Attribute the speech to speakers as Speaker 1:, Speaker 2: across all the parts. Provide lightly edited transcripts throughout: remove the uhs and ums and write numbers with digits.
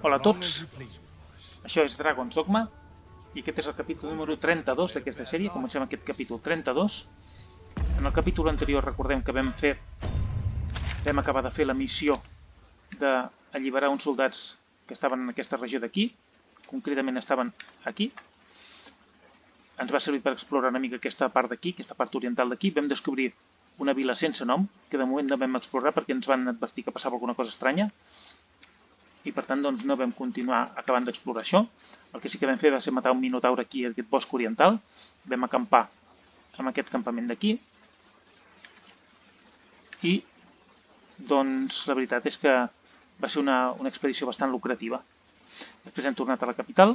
Speaker 1: Hola a tots, això és Dragon's Dogma i aquest és el capítol número 32 d'aquesta sèrie. Comencem aquest capítol 32. En el capítol anterior recordem que vam acabar de fer la missió d'alliberar uns soldats que estaven en aquesta regió d'aquí, concretament estaven aquí. Ens va servir per explorar una mica aquesta part d'aquí, aquesta part oriental d'aquí. Vam descobrir una vila sense nom, que de moment no vam explorar perquè ens van advertir que passava alguna cosa estranya i per tant doncs, no vam continuar acabant d'explorar això. El que sí que vam fer va ser matar un minotaure aquí, aquest bosc oriental. Vam acampar en aquest campament d'aquí i doncs la veritat és que va ser una expedició bastant lucrativa. Després hem tornat a la capital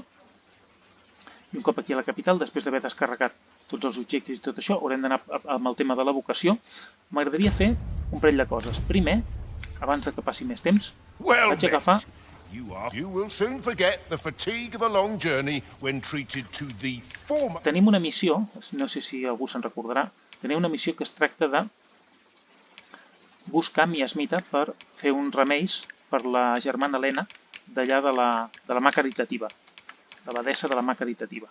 Speaker 1: i un cop aquí a la capital, després d'haver descarregat tots els objectes i tot això, haurem d'anar amb el tema de la vocació. M'agradaria fer un parell de coses. Primer, abans de que passi més temps, vaig agafar... Tenim una missió, no sé si algú se'n recordarà, tenim una missió que es tracta de buscar miasmita per fer uns remeis per la germana Helena d'allà de la mà caritativa, de la deessa de la mà caritativa.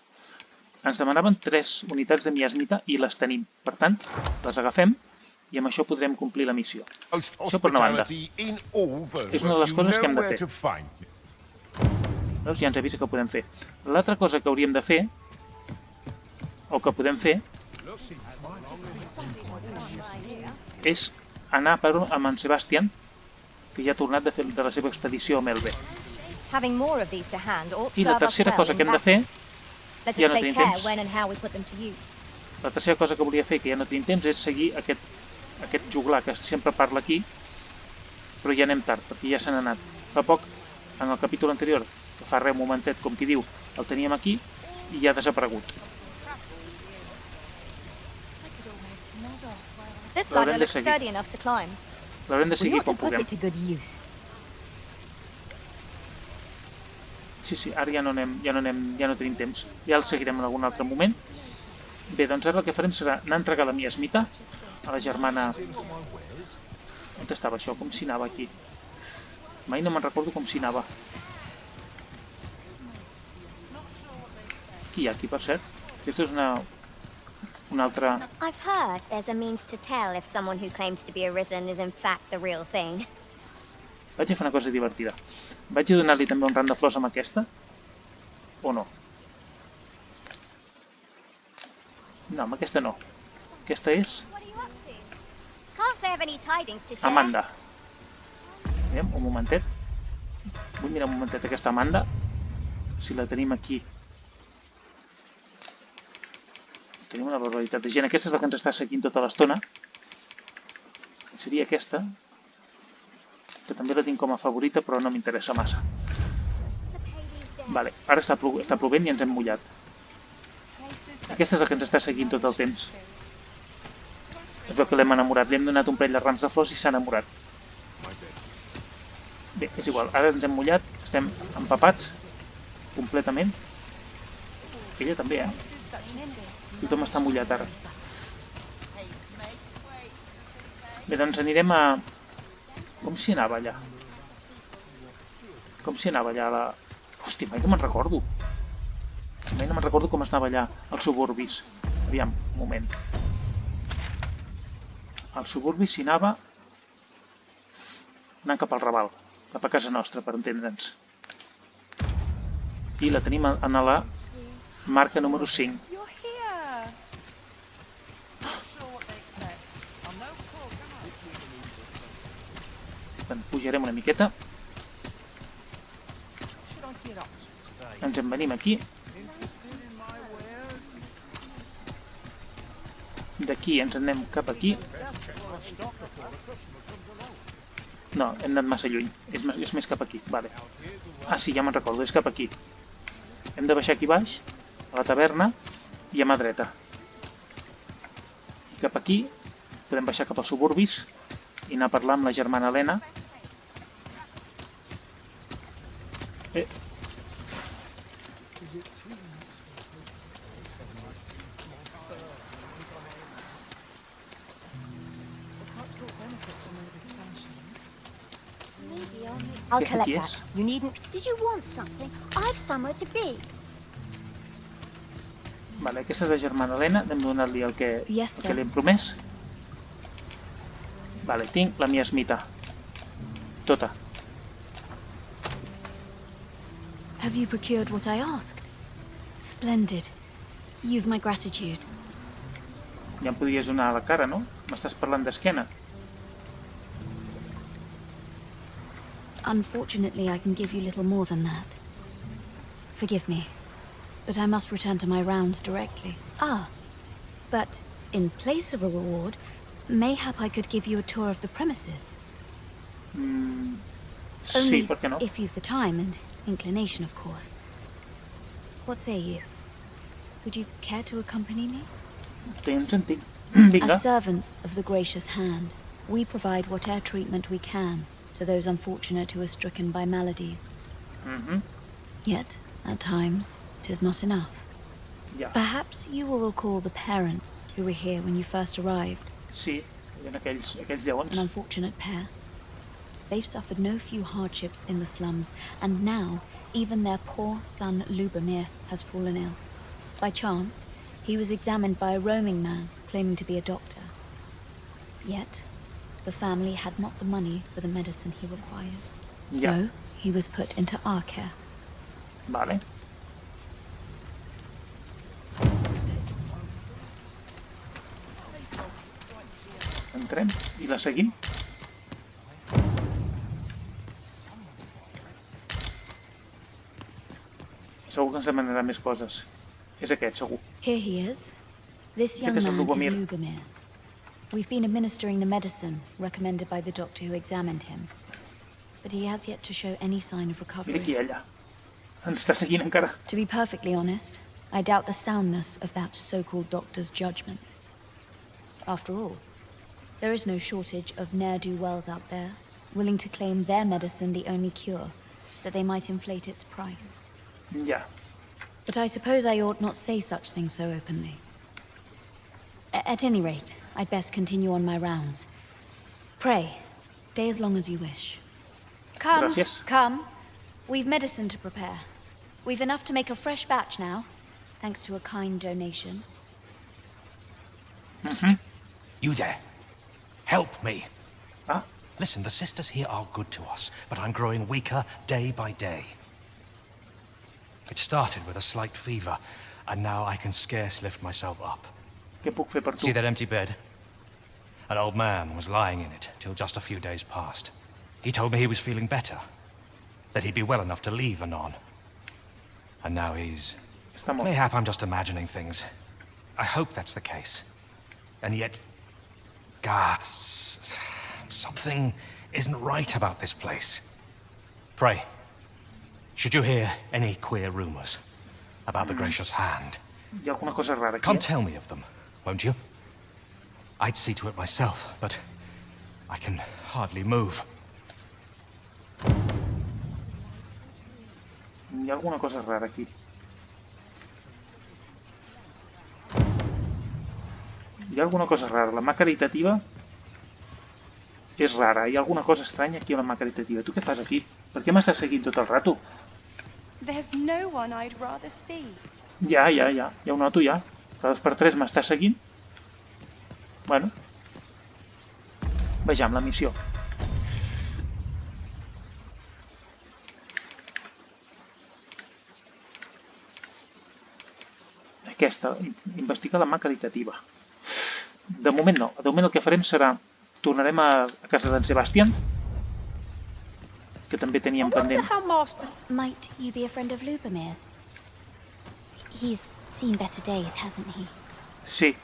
Speaker 1: Ens demanaven 3 unitats de miasmita i les tenim. Per tant, les agafem i amb això podrem complir la missió. Això per una banda. És una de les coses que hem de fer. Veus? Ja ens avisa que ho podem fer. L'altra cosa que hauríem de fer, o que podem fer, és anar amb en Sebastian, que ja ha tornat de la seva expedició a Melbe. I la tercera cosa que hem de fer, ja no tenim temps. La tercera cosa que volia fer, que ja no tenim temps, és seguir aquest juglar que sempre parla aquí, però ja anem tard, perquè ja se n'ha anat. Fa poc, en el capítol anterior, que fa res un momentet, com qui diu, el teníem aquí i ja ha desaparegut. L'haurem de seguir. L'haurem de seguir quan puguem. Sí, ara ja no tenim temps. Ja el seguirem en algun altre moment. Bé, doncs ara el que farem serà anar a entregar la miasmita a la germana... On estava això? Com s'hi anava aquí? Mai no me'n recordo com s'hi anava. Qui hi ha aquí, per cert? Aquesta és una altra...
Speaker 2: I've heard there's a means to tell if someone who claims to be arisen is in fact the real thing.
Speaker 1: Vaig a fer una cosa divertida. Vaig a donar-li també un ram de flors amb aquesta? O no? No, amb aquesta no. Aquesta és... Amanda. Aviam, un momentet. Vull mirar un momentet aquesta Amanda. Si la tenim aquí. Tenim una barbaritat de gent. Aquesta és la que ens està seguint tota l'estona. Seria aquesta, que també la tinc com a favorita, però no m'interessa massa. Vale, ara està plovent i ens hem mullat. Aquesta és la que ens està seguint tot el temps. Es veu que l'hem enamorat, li hem donat un parell de rams de flors i s'ha enamorat. Bé, és igual, ara ens hem mullat, estem empapats completament. Ella també, Tothom està mullat ara. Bé, doncs anirem a... Com s'hi anava allà? Hòstia, mai que me'n recordo. Mai no me'n recordo com es anava allà, als suburbis. Aviam, un moment. Als suburbis s'hi anava anant cap al Raval, cap a casa nostra, per entendre'ns. I la tenim en la marca número 5. Pujarem una miqueta. Ens en venim aquí. D'aquí ens anem cap aquí. No, hem anat massa lluny. És més cap aquí. Vale. Ah, sí, ja me'n recordo, és cap aquí. Hem de baixar aquí baix, a la taverna, i a mà dreta. I cap aquí podem baixar cap als suburbis i anar a parlar amb la germana Helena.
Speaker 2: I'll
Speaker 1: Aquesta
Speaker 2: collect
Speaker 1: qui
Speaker 2: that.
Speaker 1: és?
Speaker 2: You needn't. Did you want something? I've somewhere to be.
Speaker 1: Vale, aquesta és la germana Helena. Anem a donar-li el que li hem promès. Vale, tinc la miasmita. Tota.
Speaker 3: Have you procured what I asked? Splendid. You've my gratitude.
Speaker 1: Ja em podries donar a la cara, no? M'estàs parlant d'esquena.
Speaker 3: Unfortunately, I can give you little more than that. Forgive me, but I must return to my rounds directly. Ah, but in place of a reward, mayhap I could give you a tour of the premises.
Speaker 1: Sí,
Speaker 3: Only
Speaker 1: per què no?
Speaker 3: if you've the time and inclination, of course. What say you? Would you care to accompany me?
Speaker 1: Té un sentit. Vinga.
Speaker 3: As servants of the gracious hand, we provide whatever treatment we can to those unfortunate who are stricken by maladies. Yet, at times, 'tis not enough.
Speaker 1: Ja.
Speaker 3: Perhaps you will recall the parents who were here when you first arrived.
Speaker 1: Sí, hi ha aquells
Speaker 3: An
Speaker 1: lleons.
Speaker 3: unfortunate pair. They've suffered no few hardships in the slums, and now even their poor son Lubomir has fallen ill. By chance, he was examined by a roaming man claiming to be a doctor. Yet, the family had not the money for the medicine he required.
Speaker 1: Ja.
Speaker 3: So, he was put into our care.
Speaker 1: Vale. Entrem i la seguim. Segur que ens demanarà més coses. És aquest, segur.
Speaker 3: Here he is. This young
Speaker 1: Aquest és el
Speaker 3: man is
Speaker 1: Lubomir.
Speaker 3: Lubomir. We've been administering the medicine recommended by the doctor who examined him. But he has yet to show any sign of
Speaker 1: Mira
Speaker 3: recovery.
Speaker 1: qui hi ha allà. Ens està seguint encara.
Speaker 3: To be perfectly honest, I doubt the soundness of that so-called doctor's judgment. After all, there is no shortage of ne'er-do-wells out there, willing to claim their medicine the only cure, that they might inflate its price.
Speaker 1: Ja.
Speaker 3: But I suppose I ought not say such things so openly. At any rate, I'd best continue on my rounds. Pray, stay as long as you wish. Come,
Speaker 1: Gracias.
Speaker 3: come. We've medicine to prepare. We've enough to make a fresh batch now, thanks to a kind donation.
Speaker 4: You there. Help me.
Speaker 1: Ah,
Speaker 4: Listen, the sisters here are good to us, but I'm growing weaker day by day. It started with a slight fever, and now I can scarce lift myself up.
Speaker 1: què puc fer per tu?
Speaker 4: See that empty bed? An old man was lying in it till just a few days past. He told me he was feeling better, that he'd be well enough to leave anon. And now he's...
Speaker 1: Està mort.
Speaker 4: Mayhap I'm just imagining things. I hope that's the case. And yet... something isn't right about this place. Pray, should you hear any queer rumors about the gracious hand,
Speaker 1: Hi ha alguna cosa rara aquí,
Speaker 4: come tell me of them, won't you? I'd see to it myself, but I can hardly move.
Speaker 1: Hi ha alguna cosa rara aquí. Hi ha alguna cosa rara. La mà caritativa és rara. Hi ha alguna cosa estranya aquí a la mà caritativa. Tu què fas aquí? Per què m'estàs seguint tot el rato?
Speaker 5: There's no one I'd rather see.
Speaker 1: Ja ho noto ja. Cada 2 per 3 m'estàs seguint. Bueno. Vejam la missió. Aquesta, investigar la mà caritativa. De moment no. De moment el que farem serà... Tornarem a casa d'en Sebastian, que també teníem pendent.
Speaker 5: How Master...
Speaker 3: Might you be a friend of Lubomir's? He's seen better days, hasn't he?
Speaker 1: Sí,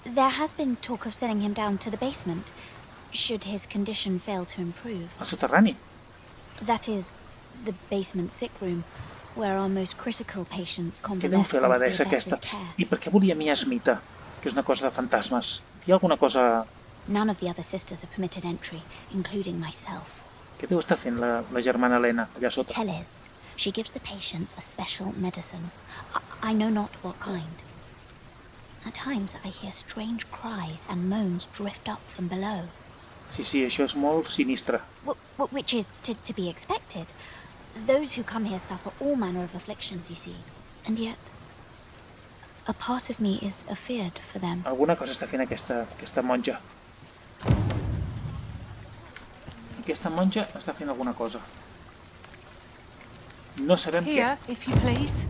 Speaker 3: There has been talk of sending him down to the basement, should his condition fail to improve.
Speaker 1: al soterrani.
Speaker 3: That is, the basement sick room, where our most critical patients
Speaker 1: Què deu
Speaker 3: convalesce
Speaker 1: fer la
Speaker 3: under the
Speaker 1: abadessa aquesta?
Speaker 3: bestest care.
Speaker 1: I per què volia miasmita? Que és una cosa de fantasmes. Hi ha alguna cosa...
Speaker 3: None of the other sisters are permitted entry, including myself.
Speaker 1: Què deu estar fent la germana Helena allà sota?
Speaker 3: Tell is, she gives the patients a special medicine. I know not what kind. At times I hear strange cries and moans drift up from below.
Speaker 1: Sí, això és molt sinistre.
Speaker 3: Which is to be expected. Those who come here suffer all manner of afflictions, you see. And yet, a part of me is afeared for them.
Speaker 1: Alguna cosa està fent aquesta monja. Aquesta monja està fent alguna cosa. No sabem què.
Speaker 5: Here, if you please.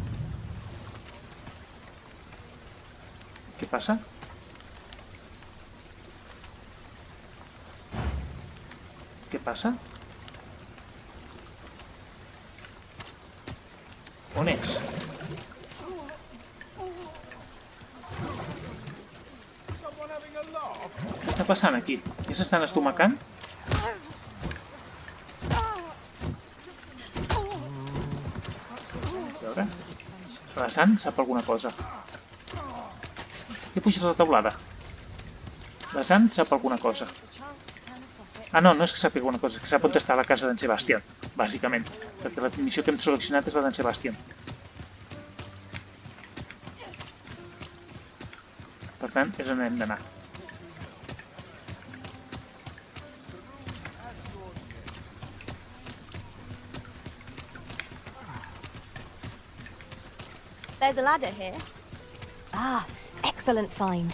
Speaker 1: Què passa? Què passa? On és? Què està passant aquí? Ja s'estan estomacant? A veure... La Sant sap alguna cosa. Què puges a la taulada? La Sant sap alguna cosa. Ah, no és que sàpiga alguna cosa, és que sap on està la casa d'en Sebastian, bàsicament. Perquè la missió que hem seleccionat és la d'en Sebastian. Per tant, és on hem d'anar.
Speaker 2: There's a ladder here.
Speaker 3: Ah, excellent find.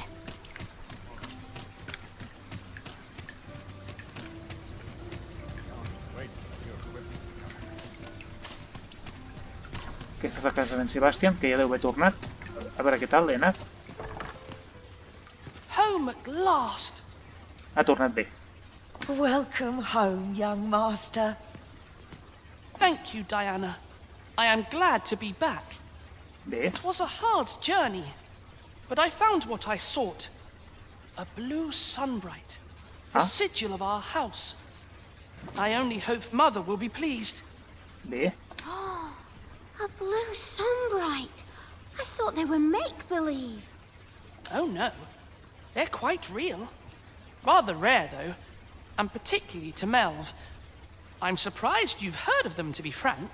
Speaker 1: Aquesta és la casa d'en Sebastian, que ja deu haver tornat. A veure què tal, l'he anat.
Speaker 5: Home at last.
Speaker 1: Ha tornat bé.
Speaker 6: Welcome home, young master.
Speaker 5: Thank you, Diana. I am glad to be back.
Speaker 1: Bé.
Speaker 5: It was a hard journey, but I found what I sought. A blue sunbright. The sigil of our house. I only hope Mother will be pleased.
Speaker 1: Bé.
Speaker 2: A blue sunbright. I thought they were make-believe.
Speaker 5: Oh no, they're quite real. Rather rare, though, and particularly to Melv. I'm surprised you've heard of them, to be frank.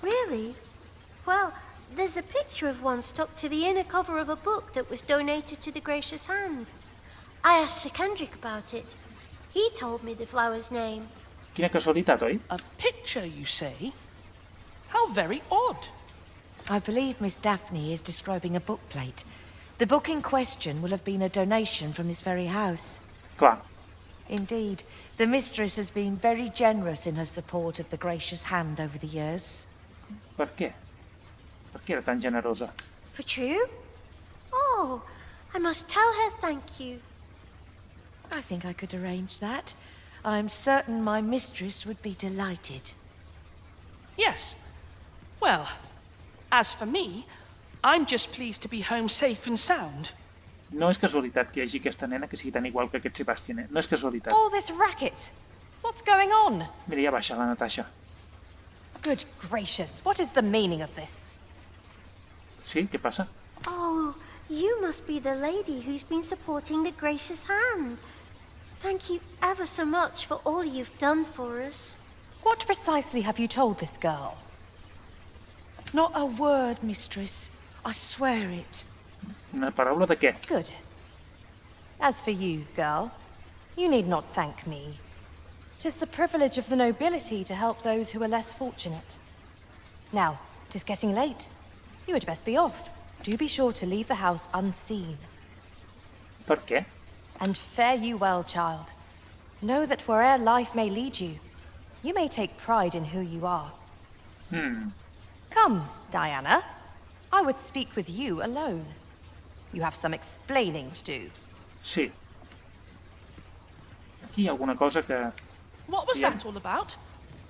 Speaker 7: Really? Well, there's a picture of one stuck to the inner cover of a book that was donated to the Gracious Hand. I asked Sir Kendrick about it. He told me the flower's name.
Speaker 1: Quina casualitat, oi?
Speaker 5: A picture, you say? How very odd.
Speaker 6: I believe Miss Daphne is describing a bookplate. The book in question will have been a donation from this very house.
Speaker 1: Clar.
Speaker 6: Indeed, the mistress has been very generous in her support of the Gracious Hand over the years.
Speaker 1: Per què? Per què era tan generosa?
Speaker 7: For true? Oh, I must tell her thank you.
Speaker 6: I think I could arrange that. I'm certain my mistress would be delighted.
Speaker 5: Yes. Well, as for me, I'm just pleased to be home safe and sound.
Speaker 1: No és casualitat que hi hagi aquesta nena que sigui tan igual que aquest Sebastian, eh? No és casualitat.
Speaker 8: All this racket. What's going on?
Speaker 1: Mira, ja baixa la Natasha.
Speaker 8: Good gracious, what is the meaning of this?
Speaker 1: Sí? Què passa?
Speaker 7: Oh, you must be the lady who's been supporting the Gracious Hand. Thank you ever so much for all you've done for us.
Speaker 8: What precisely have you told this girl?
Speaker 6: Not a word, mistress. I swear it.
Speaker 1: Una paraula de què?
Speaker 8: Good. As for you, girl, you need not thank me. 'Tis the privilege of the nobility to help those who are less fortunate. Now, 'tis getting late. You had best be off. Do be sure to leave the house unseen.
Speaker 1: Per què?
Speaker 8: And fare you well, child. Know that where'er life may lead you, you may take pride in who you are. Come, Diana. I would speak with you alone. You have some explaining to do.
Speaker 1: Sí. Aquí hi ha alguna cosa que...
Speaker 5: What was
Speaker 1: Yeah.
Speaker 5: that all about?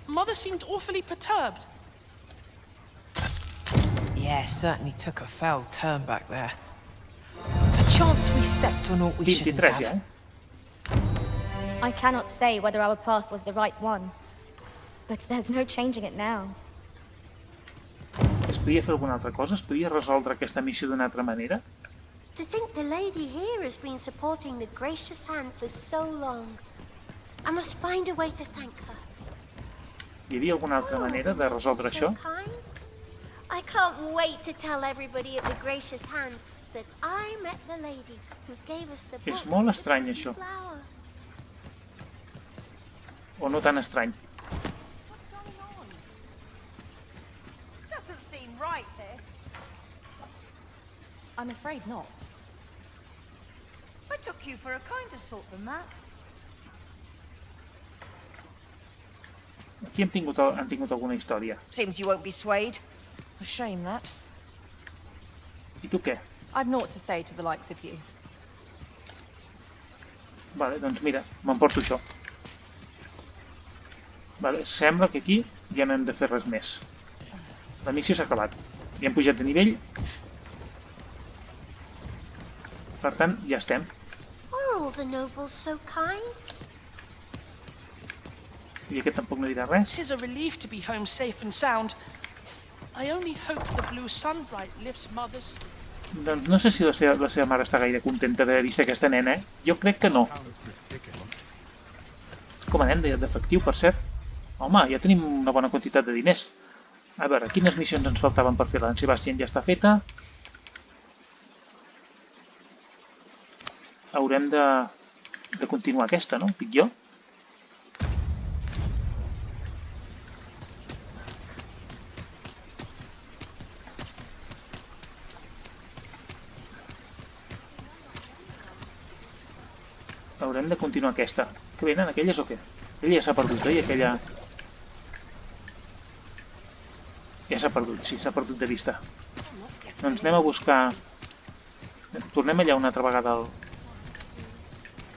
Speaker 5: Mother seemed awfully perturbed.
Speaker 6: Yeah, certainly took a foul turn back there. Perchance we stepped on what we shouldn't
Speaker 1: 23 ja,
Speaker 6: have.
Speaker 1: eh?
Speaker 2: I cannot say whether our path was the right one, but there's no changing it now.
Speaker 1: Es podia fer alguna altra cosa? Es podia resoldre aquesta missió d'una altra manera?
Speaker 7: To think the lady here has been supporting the Gracious Hand for so long. I must find a way to thank her.
Speaker 1: Hi havia alguna altra manera de resoldre
Speaker 7: So
Speaker 1: això?
Speaker 7: kind. I can't wait to tell everybody at the Gracious Hand that I met the lady who gave us the book.
Speaker 1: És molt
Speaker 7: with the
Speaker 1: estrany,
Speaker 7: pretty
Speaker 1: això.
Speaker 7: flower.
Speaker 1: O no tan estrany.
Speaker 6: Doesn't seem right, this.
Speaker 8: I'm afraid not.
Speaker 6: I took you for a kinder sort than that.
Speaker 1: Aquí han tingut alguna història.
Speaker 6: Seems you won't be swayed. A shame, that.
Speaker 1: I tu què?
Speaker 8: I've naught to say to the likes of you.
Speaker 1: Vale, doncs mira, m'emporto això. Vale, sembla que aquí ja no hem de fer res més. La missió s'ha acabat. Ja hem pujat de nivell. Per tant, ja estem.
Speaker 7: Are all the nobles so kind?
Speaker 1: I aquest tampoc no dirà res.
Speaker 5: 'Tis a relief to be home safe and sound. I only hope the blue sunbright lifts mother's...
Speaker 1: Doncs no sé si la seva mare està gaire contenta d'haver vist aquesta nena, eh? Jo crec que no. Com anem d'efectiu, per cert? Home, ja tenim una bona quantitat de diners. A veure, quines missions ens faltaven per fer? La d'en Sebastián ja està feta. Haurem de continuar aquesta, no? Dic jo. Haurem de continuar aquesta. Que venen aquelles o què? Ella ja s'ha perdut, oi? Aquella... Ja s'ha perdut, sí, s'ha perdut de vista. Doncs anem a buscar... Tornem allà una altra vegada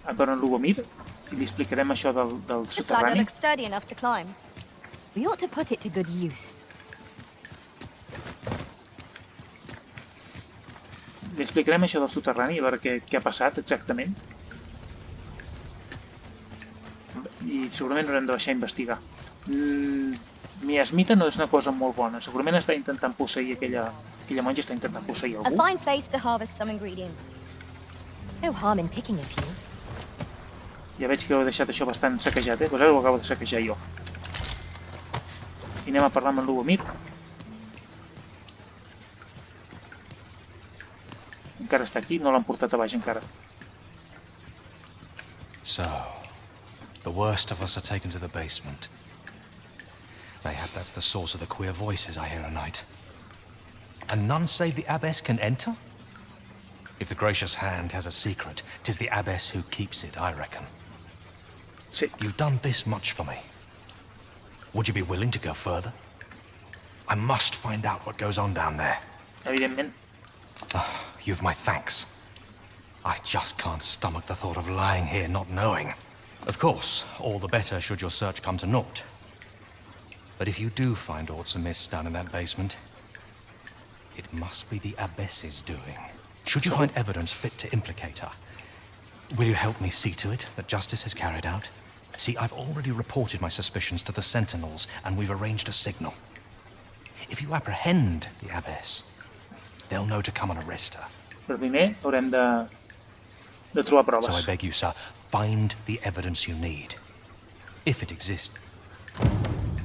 Speaker 1: a veure en Lubomir i li explicarem això del
Speaker 3: This ladder
Speaker 1: soterrani.
Speaker 3: looks sturdy enough to climb. We ought to put it to good use.
Speaker 1: Li explicarem això del soterrani, a veure què ha passat exactament. I segurament haurem de baixar a investigar. Miasmita no és una cosa molt bona. Segurament està intentant posseir aquella monja està intentant posseir
Speaker 3: A
Speaker 1: algú.
Speaker 3: fine place to harvest some ingredients. No harm in picking a few.
Speaker 1: Ja veig que heu deixat això bastant saquejat, eh? Doncs ara ho acabo de saquejar jo. I anem a parlar amb en Lubomir. Encara està aquí, no l'han portat a baix encara.
Speaker 4: So, the worst of us are taken to the basement. Mayhap that's the source of the queer voices I hear at night. And none save the abbess can enter? If the gracious hand has a secret, 'tis the abbess who keeps it, I reckon.
Speaker 1: Sí,
Speaker 4: You've done this much for me. Would you be willing to go further? I must find out what goes on down there.
Speaker 1: evidentment.
Speaker 4: You've my thanks. I just can't stomach the thought of lying here not knowing. Of course, all the better should your search come to naught. But if you do find aught amiss down in that basement, it must be the abbess's doing. Should you find evidence fit to implicate her, will you help me see to it that justice is carried out? See, I've already reported my suspicions to the sentinels, and we've arranged a signal. If you apprehend the abbess, they'll know to come and arrest her.
Speaker 1: Però primer haurem de trobar
Speaker 4: So I
Speaker 1: proves.
Speaker 4: beg you, sir, find the evidence you need. If it exists.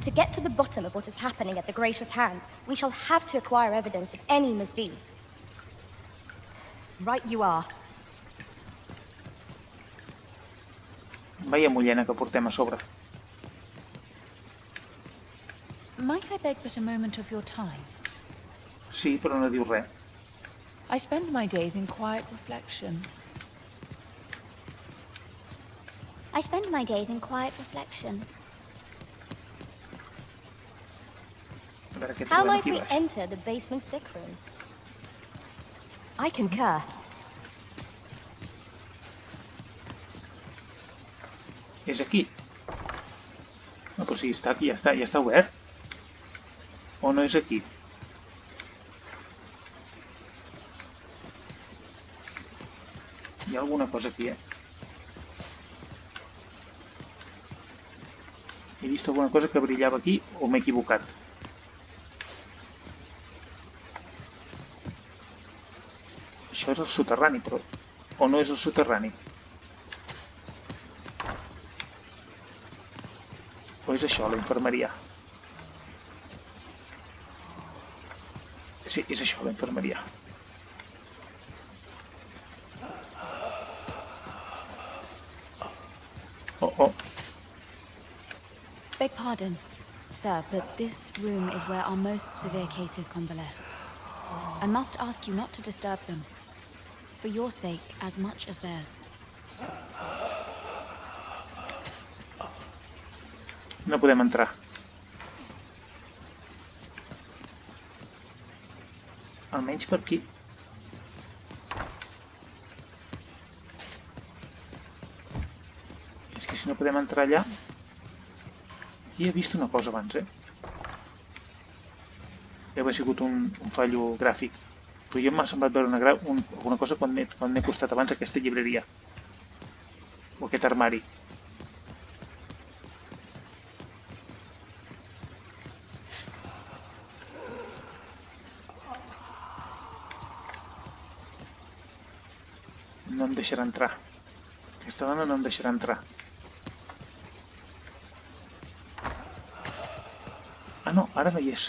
Speaker 3: To get to the bottom of what is happening at the Gracious Hand, we shall have to acquire evidence of any misdeeds.
Speaker 8: Right you are.
Speaker 1: Vaya mullena que portem a sobre.
Speaker 9: Might I beg but a moment of your time?
Speaker 1: Sí, però no diu res.
Speaker 9: I spend my days in quiet reflection.
Speaker 2: I spend my days in quiet reflection.
Speaker 1: A veure què
Speaker 3: How
Speaker 1: trobem
Speaker 3: might
Speaker 1: aquí
Speaker 3: we
Speaker 1: baix.
Speaker 3: enter the basement sick room?
Speaker 8: I concur.
Speaker 1: És aquí. No, però si està aquí, ja està obert. O no és aquí? Hi ha alguna cosa aquí, eh? He vist alguna cosa que brillava aquí o m'he equivocat? Això és el soterrani, però... O no és el soterrani? O és això, la infermeria? Sí, és això, la infermeria. Oh, oh.
Speaker 3: Beg pardon, sir, but this room is where our most severe cases convalesce. I must ask you not to disturb them, for your sake as much as theirs.
Speaker 1: No podem entrar. Almenys per aquí. És que si no podem entrar allà... Aquí he vist una cosa abans, Deu haver sigut un fallo gràfic. Però jo m'ha semblat veure alguna cosa quan m'he costat abans aquesta llibreria. O aquest armari. No em deixarà entrar. Aquesta dona no em deixarà entrar. Ah, no, ara no hi és.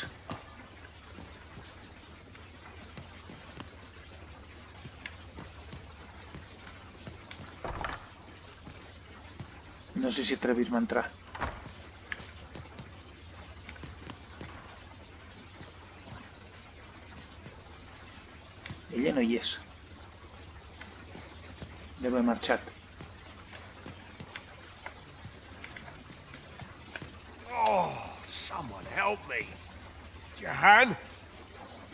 Speaker 1: No sé si atrevir-me a entrar. Ella no hi és. Deu haver marxat.
Speaker 10: Oh, someone help me. Jahan?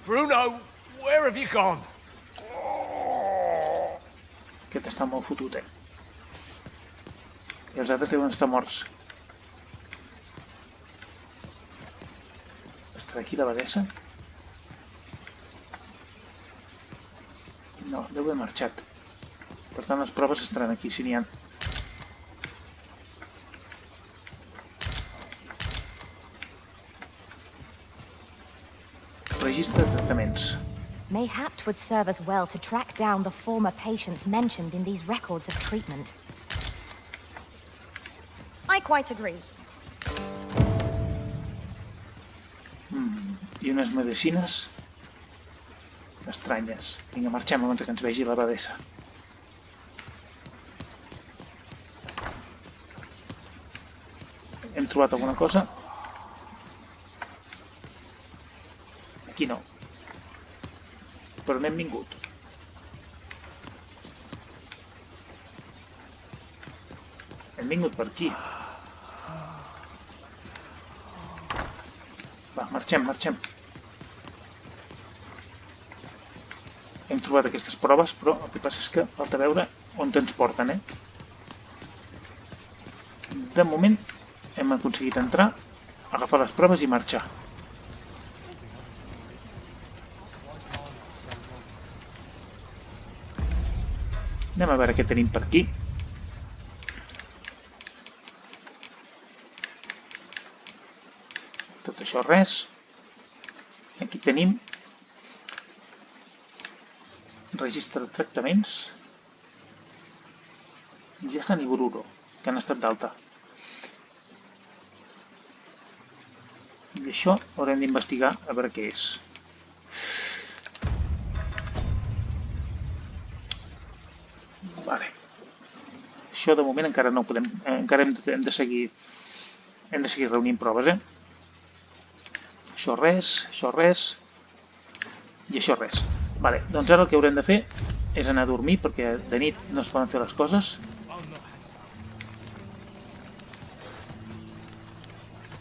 Speaker 10: Bruno, where have you gone? Oh.
Speaker 1: Aquest està molt fotut, I els altres deuen estar morts. Estarà aquí l'abadessa? No, deu haver marxat. Per tant, les proves estaran aquí, si n'hi ha. Registre de tractaments.
Speaker 11: Mayhap 'twould serve us well to track down the former patients mentioned in these records of treatment.
Speaker 2: I quite agree.
Speaker 1: I unes medicines estranyes. Vinga, marxem abans que ens vegi l'abadessa. Hem trobat alguna cosa? Aquí no. Per on hem vingut? Hem vingut per aquí. Va, marxem. Hem trobat aquestes proves, però el que passa és que falta veure on ens porten, De moment hem aconseguit entrar, agafar les proves i marxar. Anem a veure què tenim per aquí. Tot això res. Aquí tenim registre de tractaments. Jehan i Bururo, que han estat d'alta. I això haurem d'investigar a veure què és. Vale. Això de moment encara no ho podem... Encara hem de seguir reunint proves, Això res, i això res. Vale, doncs ara el que haurem de fer és anar a dormir, perquè de nit no es poden fer les coses.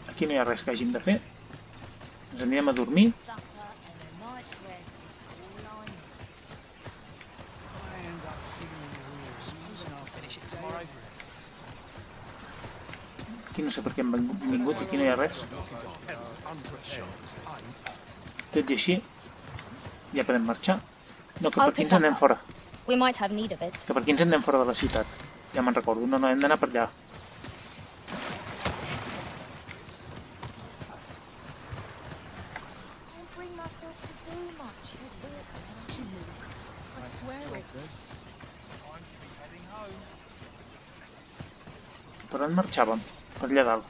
Speaker 1: Aquí no hi ha res que hàgim de fer. Ens anirem a dormir. Aquí no sé per què hem vingut, aquí no hi ha res. Tot i així, ja podem marxar. No, que per aquí ens anem fora.
Speaker 2: We might have need of it.
Speaker 1: Que per aquí ens anem fora de la ciutat. Ja me'n recordo. No, hem d'anar per allà. Per on marxàvem? Per allà dalt.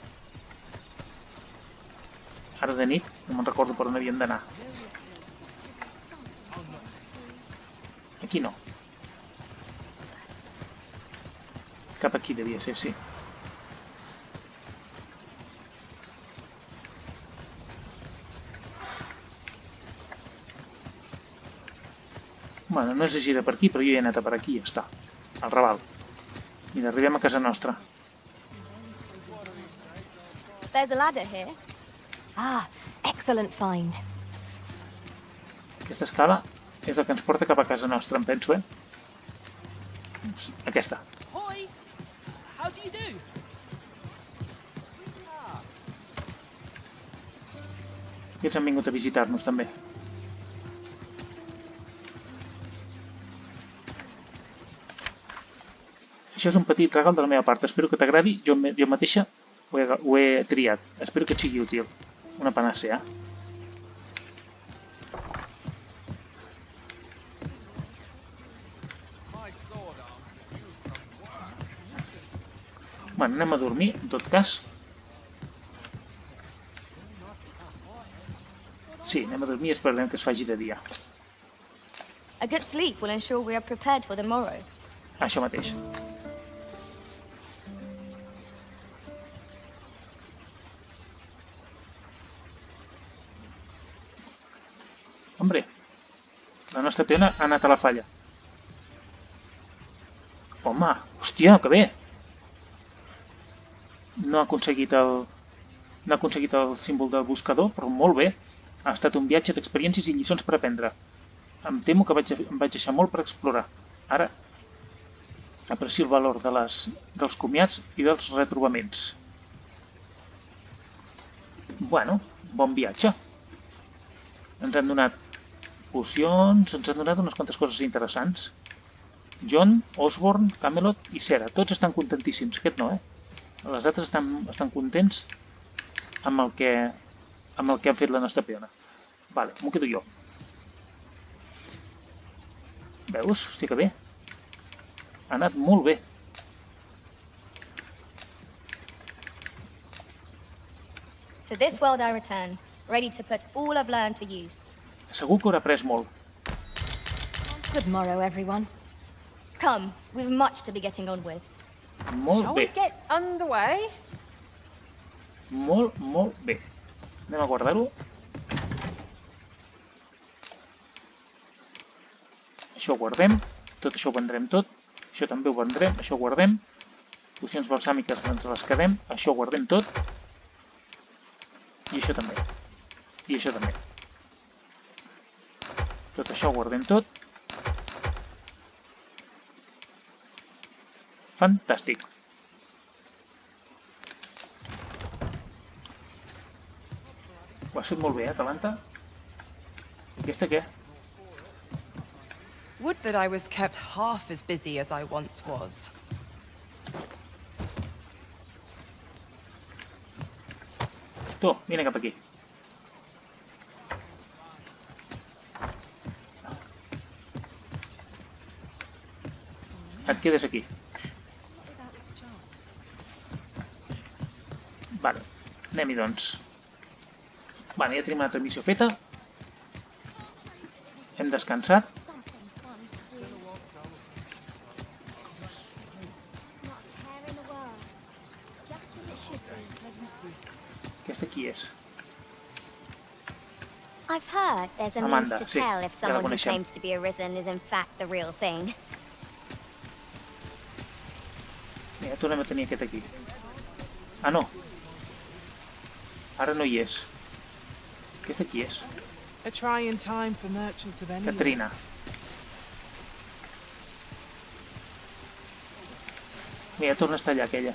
Speaker 1: Ara de nit no me'n recordo per on havíem d'anar. Aquí no. Cap aquí devia ser, sí. Bueno, no és així de per aquí, però jo he anat a per aquí, ja està. Al Raval. Mira, arribem a casa nostra.
Speaker 11: There's a ladder here. Ah, excellent find.
Speaker 1: Aquesta escala és el que ens porta cap a casa nostra, em penso, Aquesta.
Speaker 5: Hoi! How do you do?
Speaker 1: I ells han vingut a visitar-nos, també. Això és un petit regal de la meva part. Espero que t'agradi. Jo mateixa ho he triat. Espero que et sigui útil. Una panacea. Bueno, anem a dormir, en tot cas. Sí, anem a dormir i esperarem que es faci de dia.
Speaker 11: A good sleep will ensure we are prepared for the morrow.
Speaker 1: Això mateix. Hombre, la nostra peona ha anat a la falla. Home, hòstia, que bé! No ha aconseguit el símbol del buscador, però molt bé. Ha estat un viatge d'experiències i lliçons per aprendre. Em temo que em vaig deixar molt per explorar. Ara aprecio el valor dels comiats i dels retrobaments. Bueno, bon viatge. Ens han donat pocions, ens han donat unes quantes coses interessants. John, Osborne, Camelot i Cera. Tots estan contentíssims. Aquest no, Les altres estan contents amb el que ha fet la nostra peona. Vale, m'ho quedo jo. Veus? Hòstia, que bé. Ha anat molt bé.
Speaker 11: To this world I return, ready to put all I've learned to use.
Speaker 1: Segur que haurà après molt.
Speaker 11: Good morrow, everyone. Come, we've much to be getting on with.
Speaker 1: Molt bé.
Speaker 12: Get underway?
Speaker 1: Molt, molt bé. Anem a guardar-ho. Això ho guardem. Tot això ho vendrem tot. Això també ho vendrem. Això ho guardem. Pocions balsàmiques ens les quedem. Això ho guardem tot. I això també. I això també. Tot això ho guardem tot. Fantàstic. Ho has fet molt bé, Atalanta? I aquesta què?
Speaker 12: Would that I was kept half as busy as I once was.
Speaker 1: Tu, vine cap aquí. Et quedes aquí. Vale, anem-hi doncs. Vale, ja tenim una altra missió feta. Hem descansat. Aquesta qui és?
Speaker 2: I've heard there's a
Speaker 1: Amanda,
Speaker 2: means to
Speaker 1: sí,
Speaker 2: tell if
Speaker 1: ja la
Speaker 2: someone who
Speaker 1: coneixem.
Speaker 2: claims to be arisen is in fact the real thing.
Speaker 1: Mira, tornem a tenir aquest aquí. Ah, no. Ara no hi és. Aquesta qui és?
Speaker 12: A trying time for merchants of any
Speaker 1: Katrina. Mira, torna a estar allà, aquella.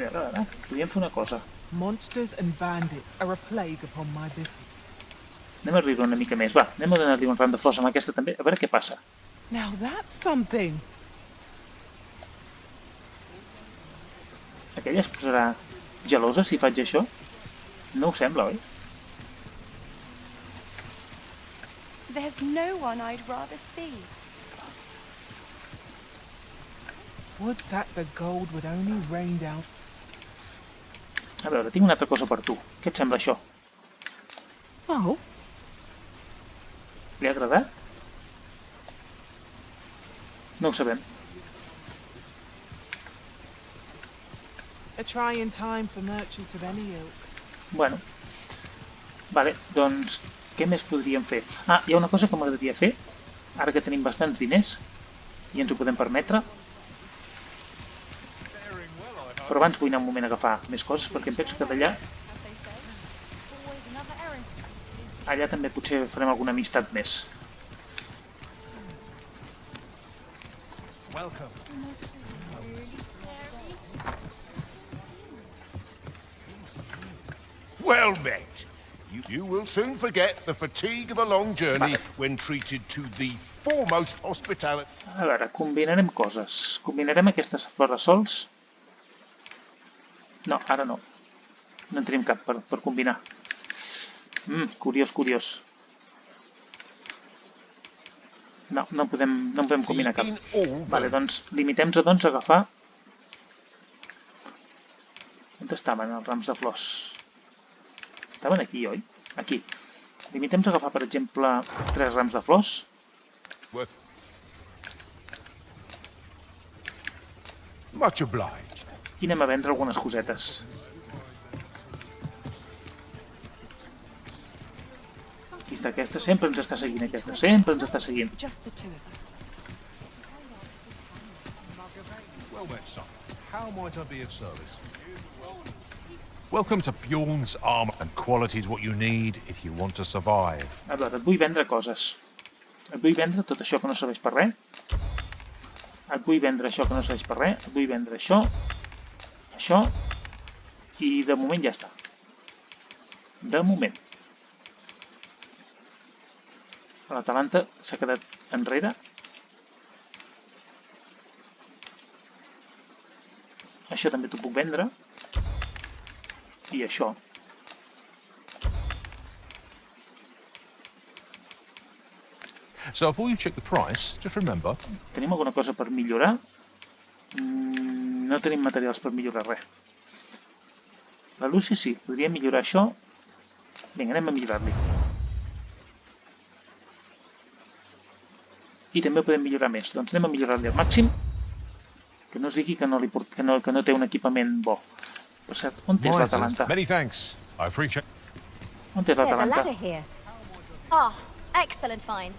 Speaker 1: Ara, podríem fer una cosa.
Speaker 12: Monsters and bandits are a plague upon my business.
Speaker 1: Anem a riure una mica més. Va, anem a donar-li un ram de flors amb aquesta també. A veure què passa.
Speaker 12: Now that's something.
Speaker 1: Aquella es posarà gelosa si faig això? No ho sembla, oi?
Speaker 13: There's no one I'd rather see.
Speaker 12: Would that the gold would only rain down.
Speaker 1: A veure, tinc una altra cosa per tu. Què et sembla això?
Speaker 12: Oh,
Speaker 1: Li ha agradat? No ho sabem.
Speaker 12: a trying time for merchants of any ilk.
Speaker 1: Bueno. Vale, doncs Què més podríem fer? Ah, hi ha una cosa que m'agradaria fer, ara que tenim bastants diners, i ens ho podem permetre. Però abans vull anar un moment a agafar més coses, perquè em penso que d'allà... Allà també potser farem alguna amistat més.
Speaker 10: Well met. You will soon forget the fatigue of a long journey when treated to the foremost hospitality.
Speaker 1: A veure, combinarem coses. Combinarem aquestes parasols. No, ara no. No en tenim cap per combinar. Curiós, curiós. No, no podem combinar cap. Vale, doncs limitem-nos a agafar... On estaven els rams de flors? Estaven aquí, oi? Aquí. Limitem-nos a agafar, per exemple, 3 rams de flors.
Speaker 10: Much obliged.
Speaker 1: I anem a vendre algunes cosetes. Aquí està aquesta, sempre ens està seguint aquesta, sempre ens està seguint.
Speaker 14: Well met, son. How might I be of service? Welcome to Bjorn's Armor, and quality is what you need if you want to survive.
Speaker 1: A veure, et vull vendre coses. Et vull vendre tot això que no serveix per res. Et vull vendre això que no serveix per res. Et vull vendre això. Això. I de moment ja està. De moment. L'Atalanta s'ha quedat enrere. Això també t'ho puc vendre. I això.
Speaker 14: So before you check the price, just remember...
Speaker 1: Tenim alguna cosa per millorar? No tenim materials per millorar res. La Lucy sí, podria millorar això. Vinga, anem a millorar-li. I també podem millorar més. Doncs anem a millorar-li al màxim. Que no es digui que no té un equipament bo. Per cert, on és l'Atalanta?
Speaker 14: Many thanks. I appreciate.
Speaker 1: On és l'Atalanta?
Speaker 11: Oh, excellent find.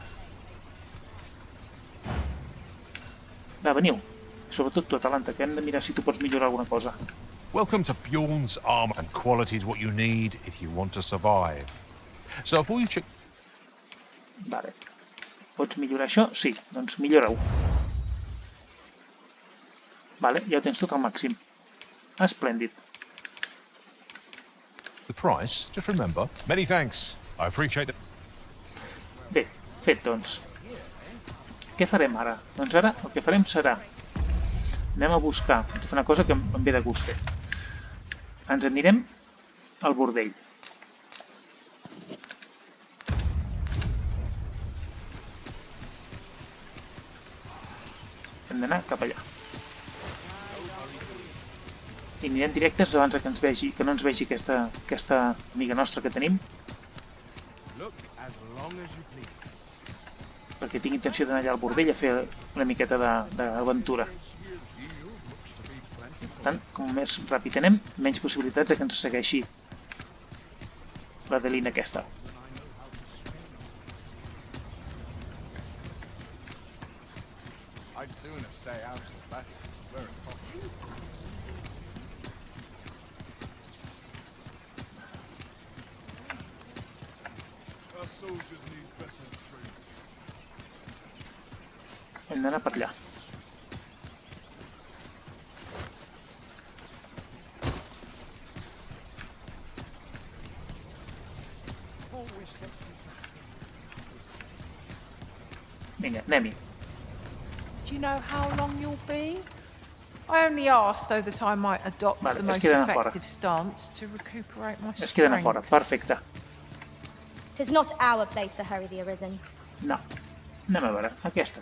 Speaker 1: Va, veniu. Sobretot tu, Atalanta, que hem de mirar si tu pots millorar alguna cosa.
Speaker 14: Welcome to Bjorn's Armor, and quality is what you need if you want to survive. So before you check...
Speaker 1: Vale. Pots millorar això? Sí, doncs millora-ho. Vale, ja ho tens tot al màxim. Esplèndid.
Speaker 14: The price, just remember. Many thanks. I appreciate it.
Speaker 1: Bé, fet, doncs. Què farem ara? Doncs ara el que farem serà... Anem a buscar, hem de fer una cosa que em ve de gust fer. Ens anirem al bordell. Hem d'anar cap allà. I anirem directes abans que ens vegi, que no ens vegi aquesta amiga nostra que tenim. Perquè tinc intenció d'anar allà al bordell a fer una miqueta d'aventura. Per tant, com més ràpid anem, menys possibilitats que ens segueixi la Delina aquesta.
Speaker 15: I'd sooner stay out of battle where it possible. Our soldiers need better training.
Speaker 1: Hem d'anar per allà. Vinga, anem-hi.
Speaker 16: Do you know how long you'll be? I only asked so that I might adopt the most effective stance to recuperate my strength.
Speaker 1: Es queden a fora, perfecte.
Speaker 11: It is not our place to hurry the Arisen.
Speaker 1: No. Anem a veure, aquesta.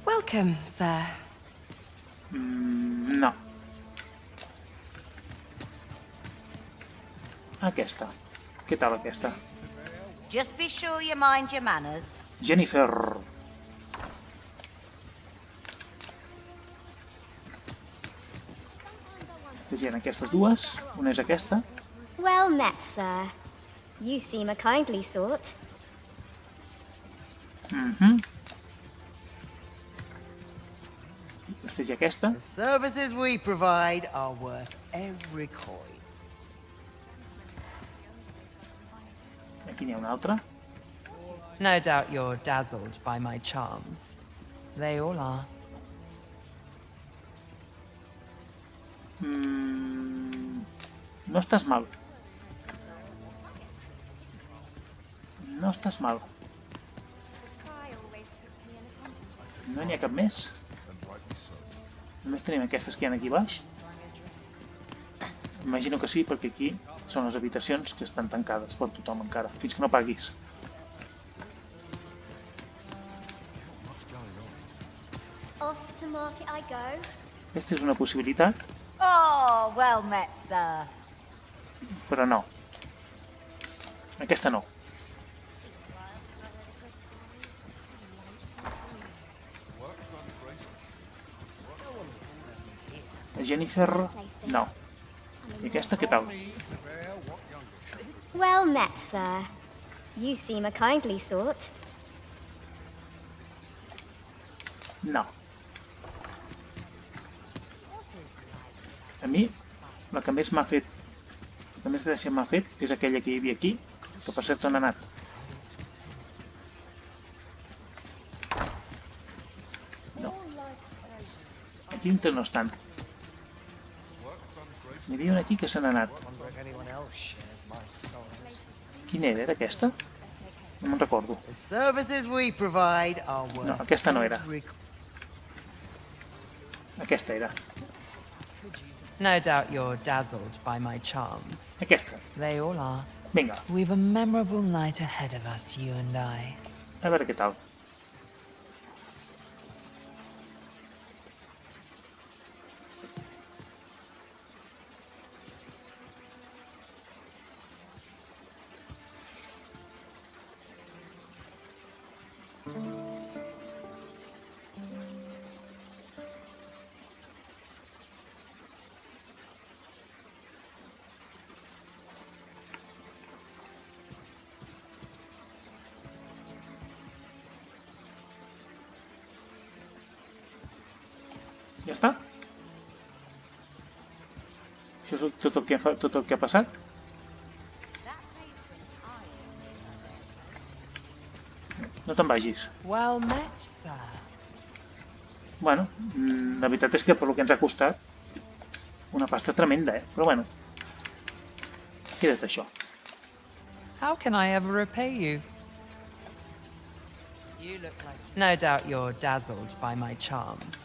Speaker 6: Welcome, sir.
Speaker 1: No. Aquesta. Què tal aquesta?
Speaker 17: Just be sure you mind your manners.
Speaker 1: Jennifer. Vegem aquestes dues. Una és aquesta.
Speaker 2: Well met, sir.
Speaker 11: You seem a kindly sort.
Speaker 1: Després hi ha aquesta.
Speaker 18: The services we provide are worth every coin.
Speaker 1: Aquí n'hi ha una altra.
Speaker 18: No doubt you're dazzled by my charms. They all are.
Speaker 1: No estàs mal. No estàs mal. No n'hi ha cap més. Només tenim aquestes que hi ha aquí baix. Imagino que sí, perquè aquí són les habitacions que estan tancades per tothom encara, fins que no paguis.
Speaker 11: Off to market I go.
Speaker 1: Aquesta és una possibilitat,
Speaker 17: Oh, well met, sir.
Speaker 1: però no. Aquesta no. Jennifer, no. I aquesta què tal?
Speaker 11: Well met, sir. You seem a kindly sort.
Speaker 1: No. A mi, la que més m'ha fet, la que més gràcia m'ha fet és aquella que hi havia aquí, que per cert on ha anat. No. Aquí on no estan. N'hi havia una aquí que se n'ha anat. Quina era aquesta? No me'n recordo.
Speaker 18: The services we provide are worth
Speaker 1: No, aquesta no era.
Speaker 18: every
Speaker 1: Aquesta era.
Speaker 18: No doubt you're dazzled by my charms.
Speaker 1: Aquesta.
Speaker 18: They all are.
Speaker 1: Vinga,
Speaker 16: We've a memorable night ahead of us, you and I.
Speaker 1: a veure què tal. Ja està? Això és tot el que ha passat? No te'n vagis.
Speaker 16: Well met, sir.
Speaker 1: Bueno, la veritat és que per lo que ens ha costat una pasta tremenda, Però bueno, queda't això.
Speaker 16: How can I ever repay you?
Speaker 18: No doubt you're dazzled by my charms.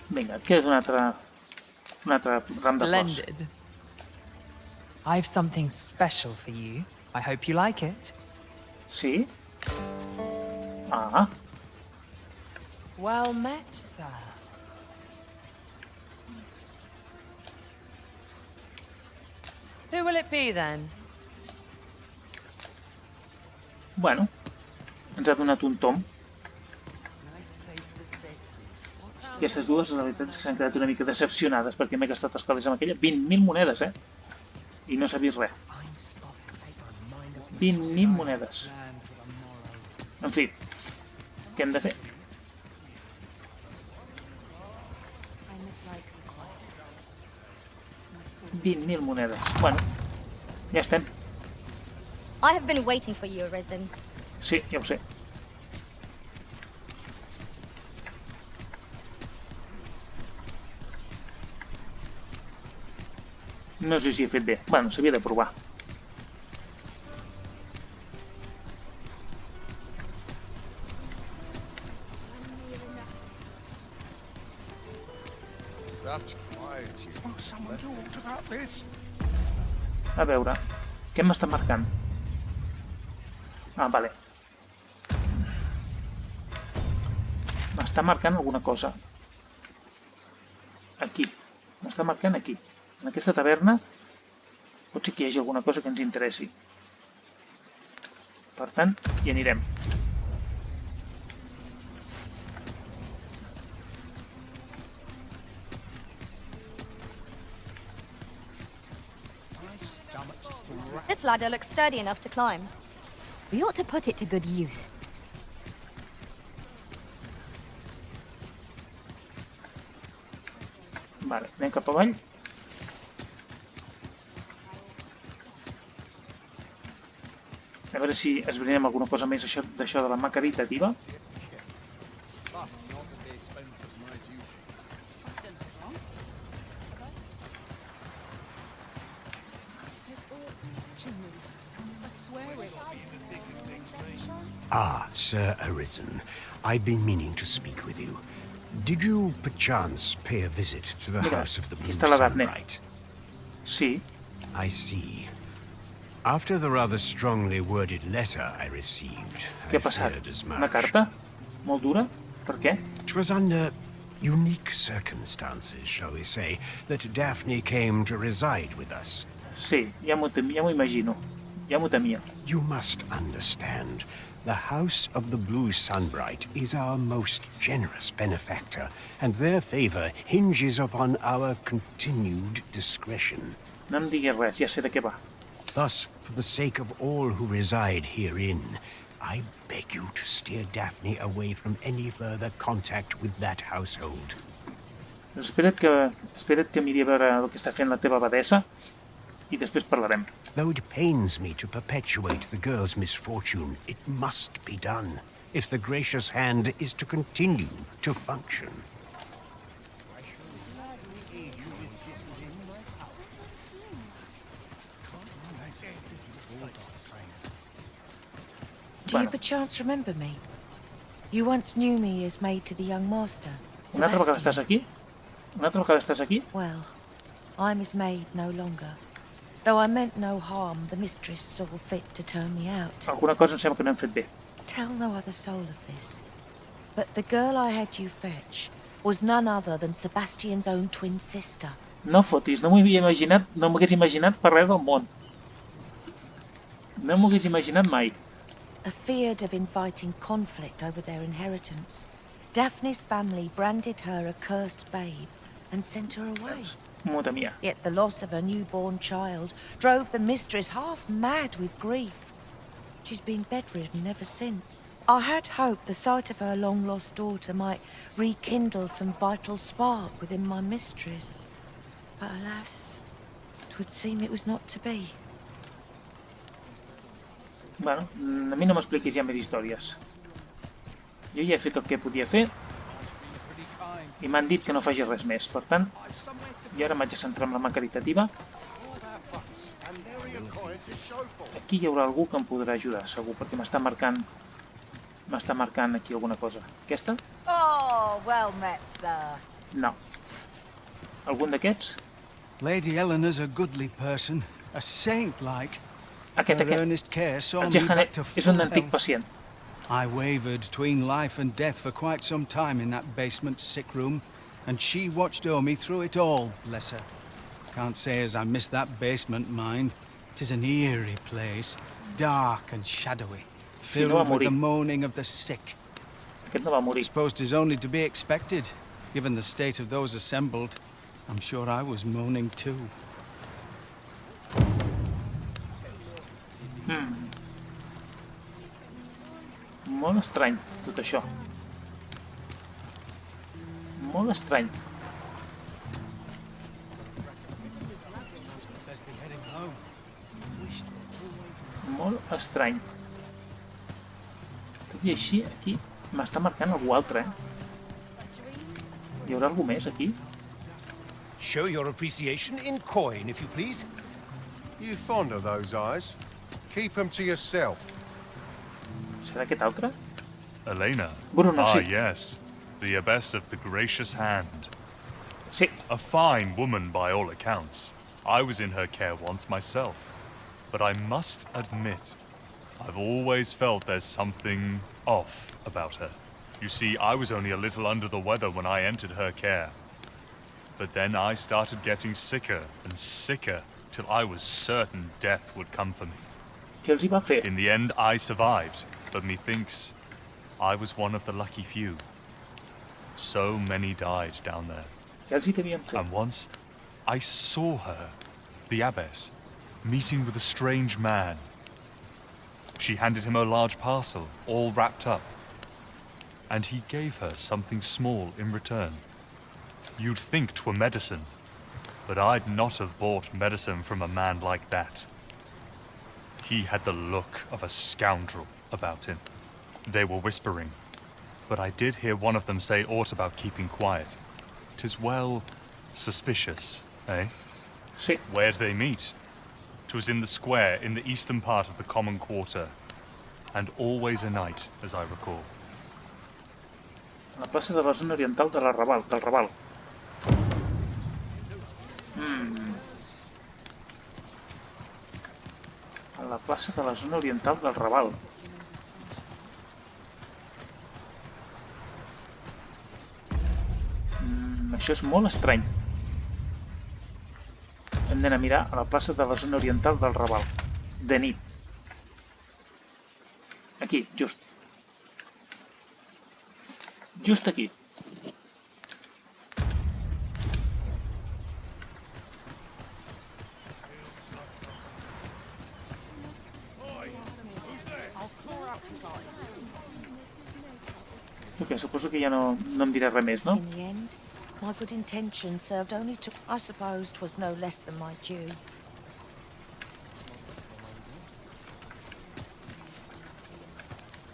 Speaker 1: Vinga, et quedes un altre ram de flors.
Speaker 16: Splendid. I've something special for you. I hope you like it.
Speaker 1: Sí? Ah,
Speaker 16: Well met, sir.
Speaker 18: Who will it be then?
Speaker 1: bueno, ens ha donat un tom. Aquestes dues, la veritat és que s'han quedat una mica decepcionades perquè m'he gastat els calés amb aquella. 20.000 monedes, I no s'ha vist res. 20.000 monedes. En fi, què hem de fer? $20.000 monedes. Bueno, ja estem.
Speaker 11: I have been waiting for you, Arisen.
Speaker 1: Sí, ja ho sé. No sé si he fet bé. Bueno, s'havia de provar. A veure, què m'està marcant? Ah, vale. M'està marcant alguna cosa. Aquí. M'està marcant aquí. En aquesta taverna pot ser que hi hagi alguna cosa que ens interessi. Per tant, hi anirem.
Speaker 11: This ladder looks sturdy enough to climb. We ought to put it to good use.
Speaker 1: Vale, anem cap avall. A veure si esbrinem alguna cosa més d'això de la mà caritativa.
Speaker 19: Ah, Sir Arisen. I've been meaning to speak with you. Did you, perchance, pay a visit to the House of the Blue Sunlight?
Speaker 1: Sí.
Speaker 19: I see. After the rather strongly worded letter I received,
Speaker 1: Què ha passat? Una carta? Molt dura? Per què?
Speaker 19: It was under unique circumstances, shall we say, that Daphne came to reside with us.
Speaker 1: Sí, ja m'ho imagino. Ja m'ho temia.
Speaker 19: You must understand. The House of the Blue Sunbright is our most generous benefactor, and their favor hinges upon our continued discretion.
Speaker 1: No em diguis res, ja sé de què va.
Speaker 19: Thus, for the sake of all who reside herein, I beg you to steer Daphne away from any further contact with that household.
Speaker 1: Espera't que miri a veure el que està fent la teva abadessa i després parlarem.
Speaker 19: Though it pains me to perpetuate the girl's misfortune, it must be done if the gracious hand is to continue to function.
Speaker 6: Do you perchance remember me? You once knew me as maid to the young master.
Speaker 1: Una altra vegada estàs aquí? Una altra vegada estàs aquí?
Speaker 6: Well, I'm his maid no longer. Though I meant no harm, the mistress saw fit to turn me out.
Speaker 1: Alguna cosa em sembla que no hem fet bé.
Speaker 6: Tell no other soul of this. But the girl I had you fetch was none other than Sebastian's own twin sister.
Speaker 1: No fotis, no m'hagués imaginat per res del món. No m'ho hagués imaginat mai.
Speaker 6: Afeared of inviting conflict over their inheritance, Daphne's family branded her a cursed babe and sent her away.
Speaker 1: M'ho temia.
Speaker 6: Yet the loss of her newborn child drove the mistress half mad with grief. She's been bedridden ever since. I had hoped the sight of her long-lost daughter might rekindle some vital spark within my mistress. But alas, it would seem it was not to be.
Speaker 1: Bueno, a mi no m'expliquis ja més històries. Jo ja he fet el que podia fer i m'han dit que no faci res més. Per tant, jo ara m'haig de centrar en la mà caritativa. Aquí hi haurà algú que em podrà ajudar, segur, perquè m'està marcant aquí alguna cosa. Aquesta?
Speaker 17: Oh, well met, sir.
Speaker 1: No. Algun d'aquests?
Speaker 20: Lady Eleanor's a goodly person, a saint-like.
Speaker 1: Aquest. El Jehanet és un antic pacient.
Speaker 20: I wavered between life and death for quite some time in that basement sick room, and she watched over me through it all, bless her. Can't say as I miss that basement, mind. 'Tis an eerie place, dark and shadowy, filled with the moaning of the sick.
Speaker 1: Aquest no va morir.
Speaker 20: Suppose 'tis only to be expected, given the state of those assembled. I'm sure I was moaning too.
Speaker 1: Molt estrany, tot això. Molt estrany. Molt estrany. Tot i així, aquí m'està marcant algú altre, Hi haurà algú més aquí?
Speaker 10: Show your appreciation in coin, if you please.
Speaker 15: You fond of those eyes? Keep them to yourself.
Speaker 1: Serà aquest altre?
Speaker 21: Elena.
Speaker 1: Bruno, sí.
Speaker 21: Yes. The abbess of the gracious hand.
Speaker 1: Sí.
Speaker 21: A fine woman by all accounts. I was in her care once myself. But I must admit, I've always felt there's something off about her. You see, I was only a little under the weather when I entered her care. But then I started getting sicker and sicker till I was certain death would come for me.
Speaker 1: Què els hi va fer?
Speaker 21: In the end, I survived, but methinks I was one of the lucky few. So many died down there.
Speaker 1: Què els hi devien fer?
Speaker 21: And once I saw her, the abbess, meeting with a strange man. She handed him a large parcel, all wrapped up. And he gave her something small in return. You'd think 'twere medicine, but I'd not have bought medicine from a man like that. He had the look of a scoundrel about him. They were whispering, but I did hear one of them say aught about keeping quiet. 'Tis well suspicious, eh?
Speaker 1: Sí.
Speaker 21: Where'd they meet? 'Twas in the square in the eastern part of the common quarter, and always a night, as I recall.
Speaker 1: A la plaça de la zona oriental del Raval. A la plaça de la zona oriental del Raval. Això és molt estrany. Hem d'anar a mirar a la plaça de la zona oriental del Raval. De nit. Aquí, just. Just aquí. Ok, suposo que ja no em dirà res més, no?
Speaker 6: In the end, my good intentions served only to... I suppose 'twas no less than my due.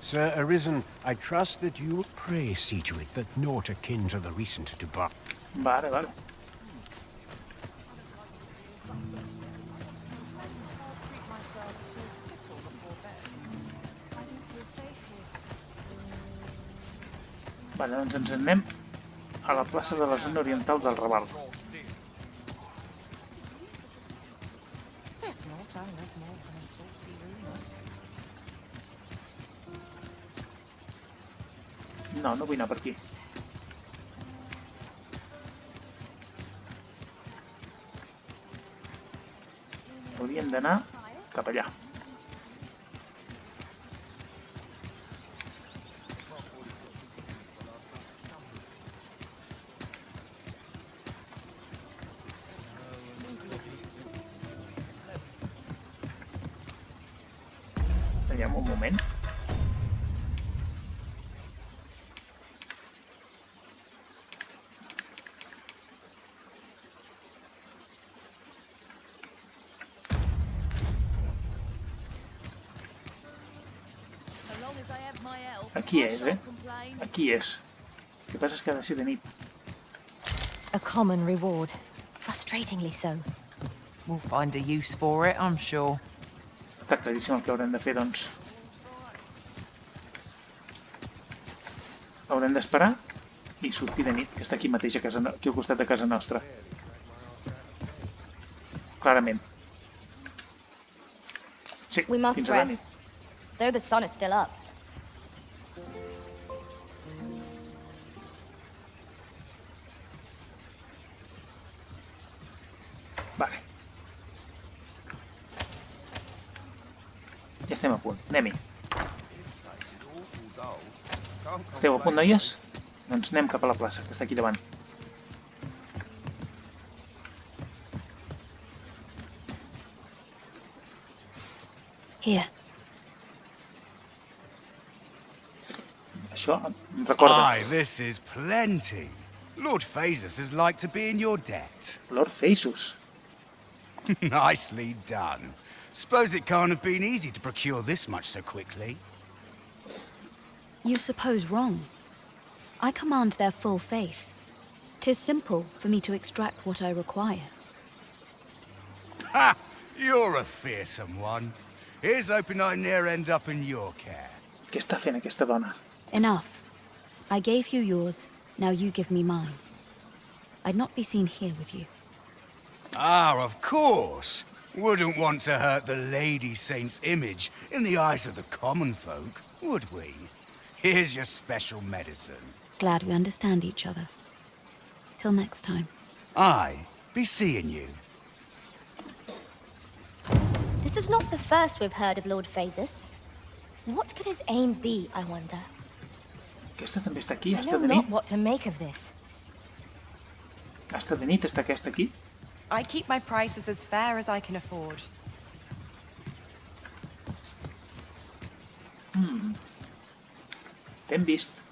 Speaker 19: Sir Arisen, I trust that you will pray see to it that naught akin to the recent debacle.
Speaker 1: Vale. Vale, doncs ens anem a la plaça de la zona oriental del Raval.
Speaker 6: There's not, I love more than a saucy rumour.
Speaker 1: No, no vull anar per aquí. Hauríem d'anar cap allà. Aviam un moment. Aquí és, eh? Aquí és. El que passa és que ha de ser de nit.
Speaker 11: A common reward. Frustratingly so.
Speaker 16: We'll find a use for it, I'm sure.
Speaker 1: Està claríssim el que haurem de fer, doncs. Haurem d'esperar i sortir de nit, que està aquí mateix, aquí al costat de casa nostra. Clarament. Sí,
Speaker 11: We must
Speaker 1: fins a la nit.
Speaker 11: rest, though the sun is still up.
Speaker 1: Vale. Ja estem a punt. Anem-hi. Esteu a punt, noies? Doncs anem cap a la plaça, que està aquí davant.
Speaker 3: Here.
Speaker 1: Això em recorda.
Speaker 20: Aye, this is plenty. Lord Phaesus is like to be in your debt.
Speaker 1: Lord Phaesus.
Speaker 20: Nicely done. Suppose it can't have been easy to procure this much so quickly.
Speaker 3: You suppose wrong. I command their full faith. 'Tis simple for me to extract what I require.
Speaker 20: Ha! You're a fearsome one. Here's hoping I ne'er end up in your care.
Speaker 1: Què està fent aquesta dona?
Speaker 3: Enough. I gave you yours, now you give me mine. I'd not be seen here with you.
Speaker 20: Ah, of course. Wouldn't want to hurt the Lady Saint's image in the eyes of the common folk, would we? Here's your special medicine.
Speaker 3: Glad we understand each other. Till next time.
Speaker 20: Aye, be seeing you.
Speaker 11: This is not the first we've heard of Lord Phaesus. What could his aim be, I wonder?
Speaker 1: Aquesta també està aquí,
Speaker 11: I
Speaker 1: està
Speaker 11: know
Speaker 1: de
Speaker 11: not
Speaker 1: nit.
Speaker 11: what to make of this.
Speaker 1: Està de nit, està aquesta aquí.
Speaker 13: I keep my prices as fair as I can afford.
Speaker 1: Ben vist.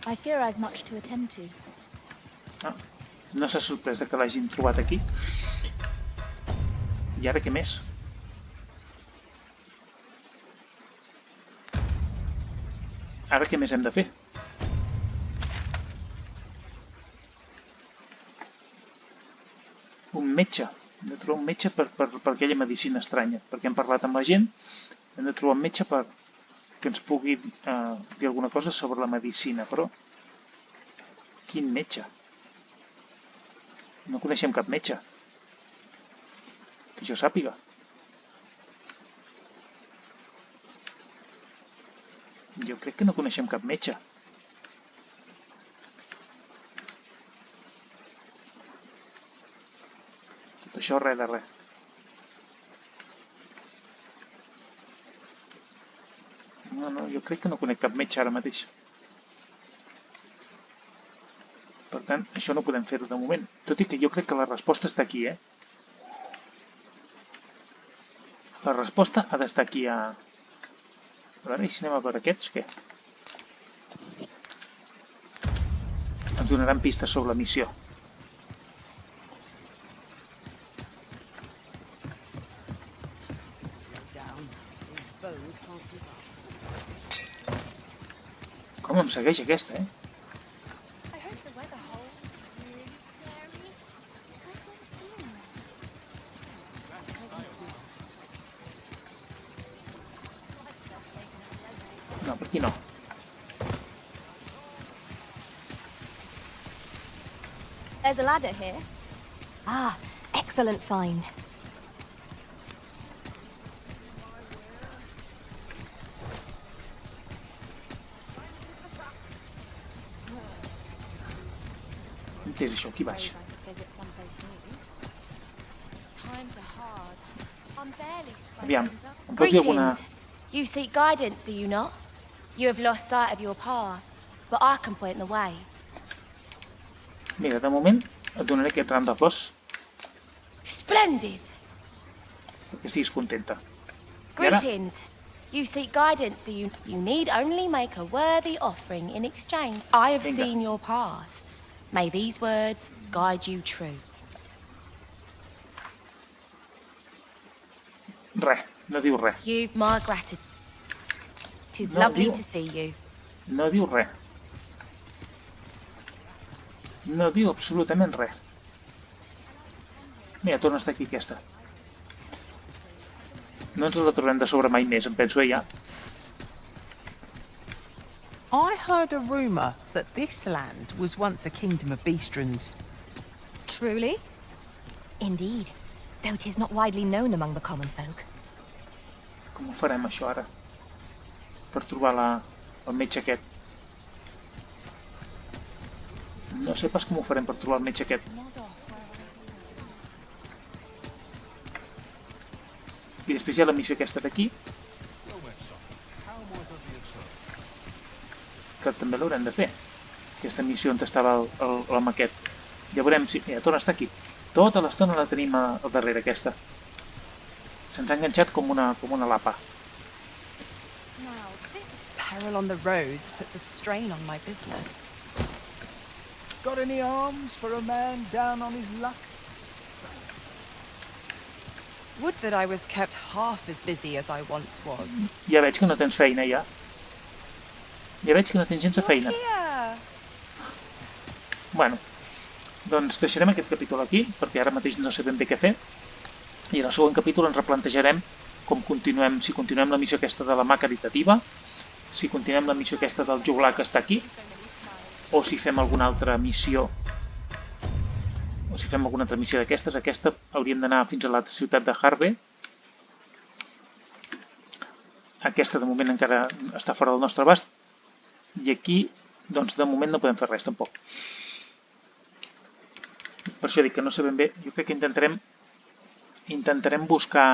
Speaker 3: I fear I've much to attend to.
Speaker 1: No s'ha sorprès que l'hagin trobat aquí. I ara què més? Ara què més hem de fer? Un metge. Hem de trobar un metge per aquella medicina estranya. Perquè hem parlat amb la gent. Hem de trobar un metge que ens pugui dir alguna cosa sobre la medicina. Però quin metge? No coneixem cap metge. Que jo sàpiga. Jo crec que no coneixem cap metge. Tot això res de res. No, jo crec que no conec cap metge ara mateix. Per tant, això no podem fer-ho de moment. Tot i que jo crec que la resposta està aquí, La resposta ha d'estar aquí a... A veure, i si anem a veure aquests, què? Ens donaran pistes sobre la missió. Com em segueix aquesta, No, per aquí no.
Speaker 11: There's a ladder here. Ah, excellent find.
Speaker 1: Què és això, aquí baix? Aviam, em pots dir alguna...
Speaker 7: You seek guidance, do you not? You have lost sight of your path, but I can point the way.
Speaker 1: Mira, de moment et donaré aquest ram de flors
Speaker 7: Splendid!
Speaker 1: perquè estiguis contenta.
Speaker 7: Greetings. You seek guidance, do you? You need only make a worthy offering in exchange. I have
Speaker 1: Vinga.
Speaker 7: seen your path. May these words guide you true.
Speaker 1: Res, no diu res.
Speaker 7: You've my gratitude. 'Tis
Speaker 1: No
Speaker 7: lovely
Speaker 1: diu.
Speaker 7: to see you.
Speaker 1: No diu res. No diu absolutament res. Mira, torna a estar aquí aquesta. No ens la trobem de sobre mai més, em penso ja.
Speaker 16: I heard a rumour that this land was once a kingdom of beastrons.
Speaker 11: Truly? Indeed, though it is not widely known among the common folk.
Speaker 1: Com ho farem, això, ara? Per trobar el metge aquest. No sé pas com ho farem per trobar el metge aquest. I després hi ha la missió aquesta d'aquí, que també l'haurem de fer. Aquesta missió on estava el maquet. Ja veurem si... Mira, torna a estar aquí. Tota l'estona la tenim al darrere, aquesta. Se'ns ha enganxat com una lapa.
Speaker 13: Now, this peril on the roads puts a strain on my business.
Speaker 20: Got any arms for a man down on his luck?
Speaker 13: Would that I was kept half as busy as I once was.
Speaker 1: Ja veig que no tens feina, ja. Ja veig que no tens gens de feina. Bueno, doncs deixarem aquest capítol aquí, perquè ara mateix no sé ben bé què fer. I en el següent capítol ens replantejarem com continuem, si continuem la missió aquesta de la mà caritativa, si continuem la missió aquesta del juglar que està aquí, o si fem alguna altra missió d'aquestes. Aquesta hauríem d'anar fins a la ciutat de Harve. Aquesta de moment encara està fora del nostre abast. I aquí, doncs de moment no podem fer res tampoc. Per això dic que no sé ben bé. Jo crec que intentarem buscar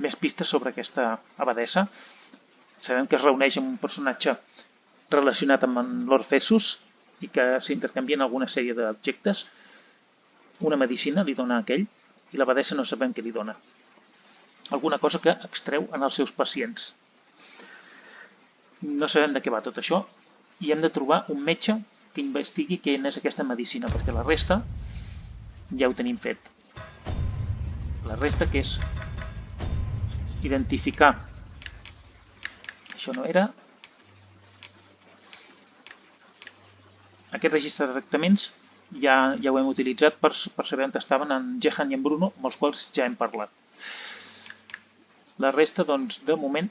Speaker 1: més pistes sobre aquesta abadessa. Sabem que es reuneix amb un personatge relacionat amb en Lord Fessus i que s'intercanvien alguna sèrie d'objectes. Una medicina li dona a aquell i l'abadessa no sabem què li dona. Alguna cosa que extreu en els seus pacients. No sabem de què va tot això i hem de trobar un metge que investigui què és aquesta medicina, perquè la resta ja ho tenim fet. La resta que és identificar. Això no era. Aquest registre de tractaments ja ho hem utilitzat per saber on estaven en Jehan i en Bruno, amb els quals ja hem parlat. La resta, doncs, de moment,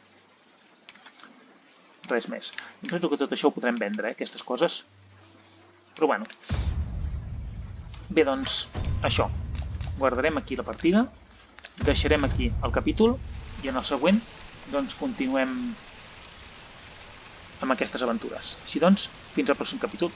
Speaker 1: res més. Em penso que tot això ho podrem vendre, aquestes coses. Però bueno. Bé, doncs, això. Guardarem aquí la partida, deixarem aquí el capítol i en el següent, doncs, continuem amb aquestes aventures. Així doncs, fins al pròxim capítol.